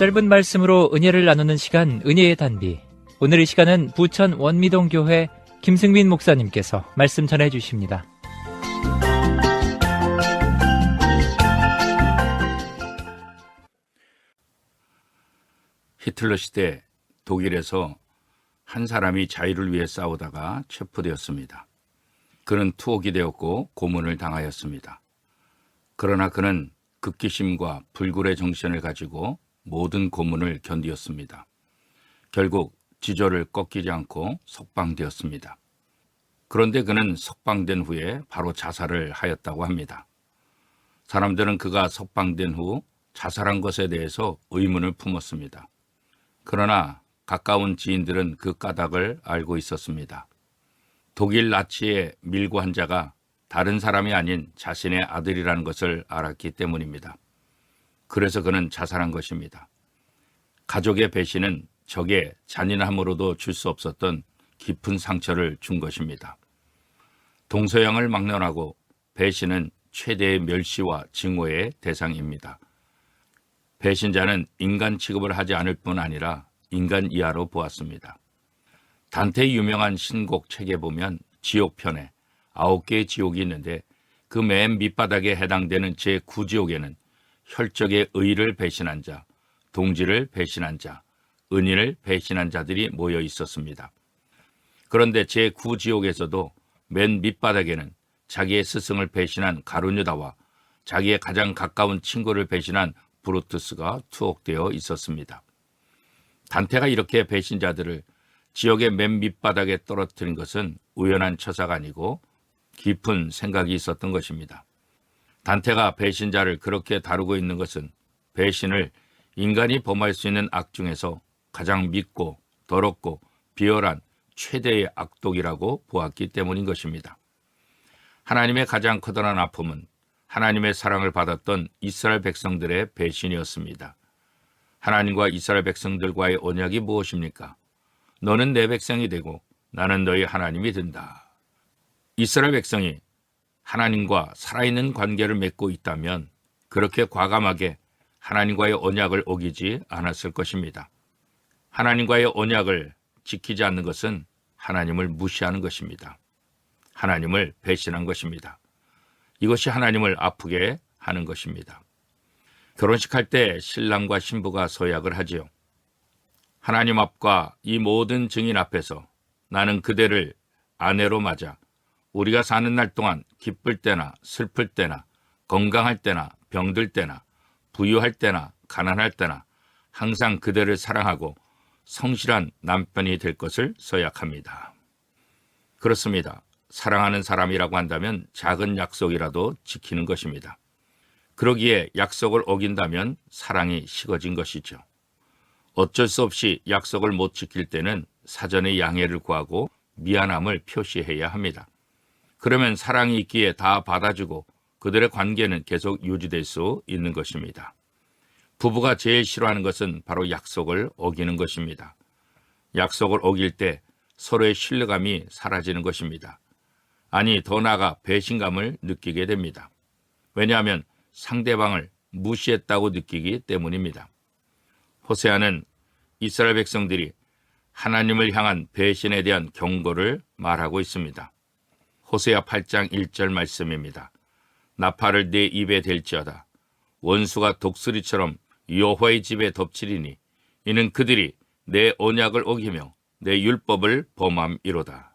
짧은 말씀으로 은혜를 나누는 시간, 은혜의 단비. 오늘 이 시간은 부천 원미동교회 김승민 목사님께서 말씀 전해주십니다. 히틀러 시대 독일에서 한 사람이 자유를 위해 싸우다가 체포되었습니다. 그는 투옥이 되었고 고문을 당하였습니다. 그러나 그는 극기심과 불굴의 정신을 가지고 모든 고문을 견디었습니다. 결국 지조를 꺾이지 않고 석방되었습니다. 그런데 그는 석방된 후에 바로 자살을 하였다고 합니다. 사람들은 그가 석방된 후 자살한 것에 대해서 의문을 품었습니다. 그러나 가까운 지인들은 그 까닭을 알고 있었습니다. 독일 나치의 밀고 한 자가 다른 사람이 아닌 자신의 아들이라는 것을 알았기 때문입니다. 그래서 그는 자살한 것입니다. 가족의 배신은 적의 잔인함으로도 줄 수 없었던 깊은 상처를 준 것입니다. 동서양을 막론하고 배신은 최대의 멸시와 증오의 대상입니다. 배신자는 인간 취급을 하지 않을 뿐 아니라 인간 이하로 보았습니다. 단테의 유명한 신곡 책에 보면 지옥편에 9개의 지옥이 있는데 그 맨 밑바닥에 해당되는 제9지옥에는 혈적의 의를 배신한 자, 동지를 배신한 자, 은인을 배신한 자들이 모여 있었습니다. 그런데 제9지옥에서도 맨 밑바닥에는 자기의 스승을 배신한 가룟유다와 자기의 가장 가까운 친구를 배신한 브루투스가 투옥되어 있었습니다. 단테가 이렇게 배신자들을 지옥의 맨 밑바닥에 떨어뜨린 것은 우연한 처사가 아니고 깊은 생각이 있었던 것입니다. 단테가 배신자를 그렇게 다루고 있는 것은 배신을 인간이 범할 수 있는 악 중에서 가장 밉고 더럽고 비열한 최대의 악독이라고 보았기 때문인 것입니다. 하나님의 가장 커다란 아픔은 하나님의 사랑을 받았던 이스라엘 백성들의 배신이었습니다. 하나님과 이스라엘 백성들과의 언약이 무엇입니까? 너는 내 백성이 되고 나는 너희 하나님이 된다. 이스라엘 백성이 하나님과 살아있는 관계를 맺고 있다면 그렇게 과감하게 하나님과의 언약을 어기지 않았을 것입니다. 하나님과의 언약을 지키지 않는 것은 하나님을 무시하는 것입니다. 하나님을 배신한 것입니다. 이것이 하나님을 아프게 하는 것입니다. 결혼식할 때 신랑과 신부가 서약을 하지요. 하나님 앞과 이 모든 증인 앞에서 나는 그대를 아내로 맞아 우리가 사는 날 동안 기쁠 때나 슬플 때나 건강할 때나 병들 때나 부유할 때나 가난할 때나 항상 그대를 사랑하고 성실한 남편이 될 것을 서약합니다. 그렇습니다. 사랑하는 사람이라고 한다면 작은 약속이라도 지키는 것입니다. 그러기에 약속을 어긴다면 사랑이 식어진 것이죠. 어쩔 수 없이 약속을 못 지킬 때는 사전에 양해를 구하고 미안함을 표시해야 합니다. 그러면 사랑이 있기에 다 받아주고 그들의 관계는 계속 유지될 수 있는 것입니다. 부부가 제일 싫어하는 것은 바로 약속을 어기는 것입니다. 약속을 어길 때 서로의 신뢰감이 사라지는 것입니다. 아니, 더 나아가 배신감을 느끼게 됩니다. 왜냐하면 상대방을 무시했다고 느끼기 때문입니다. 호세아는 이스라엘 백성들이 하나님을 향한 배신에 대한 경고를 말하고 있습니다. 호세아 8장 1절 말씀입니다. 나팔을 내 입에 댈지어다. 원수가 독수리처럼 여호와의 집에 덮치리니 이는 그들이 내 언약을 어기며 내 율법을 범함이로다.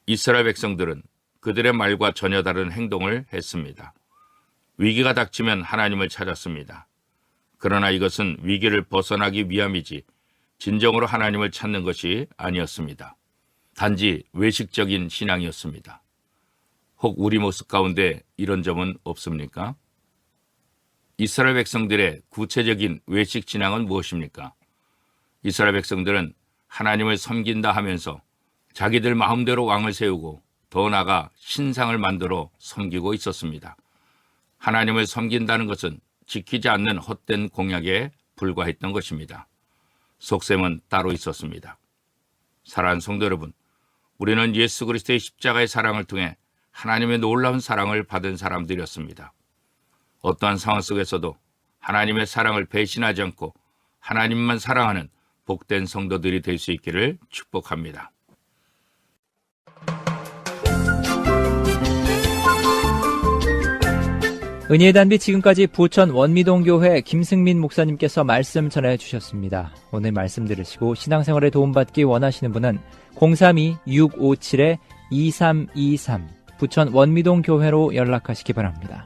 이스라엘 백성들은 그들의 말과 전혀 다른 행동을 했습니다. 위기가 닥치면 하나님을 찾았습니다. 그러나 이것은 위기를 벗어나기 위함이지 진정으로 하나님을 찾는 것이 아니었습니다. 단지 외식적인 신앙이었습니다. 혹 우리 모습 가운데 이런 점은 없습니까? 이스라엘 백성들의 구체적인 외식 신앙은 무엇입니까? 이스라엘 백성들은 하나님을 섬긴다 하면서 자기들 마음대로 왕을 세우고 더 나아가 신상을 만들어 섬기고 있었습니다. 하나님을 섬긴다는 것은 지키지 않는 헛된 공약에 불과했던 것입니다. 속셈은 따로 있었습니다. 사랑하는 성도 여러분, 우리는 예수 그리스도의 십자가의 사랑을 통해 하나님의 놀라운 사랑을 받은 사람들이었습니다. 어떠한 상황 속에서도 하나님의 사랑을 배신하지 않고 하나님만 사랑하는 복된 성도들이 될 수 있기를 축복합니다. 은혜의 단비 지금까지 부천 원미동교회 김승민 목사님께서 말씀 전해 주셨습니다. 오늘 말씀 들으시고 신앙생활에 도움받기 원하시는 분은 032-657-2323 부천 원미동교회로 연락하시기 바랍니다.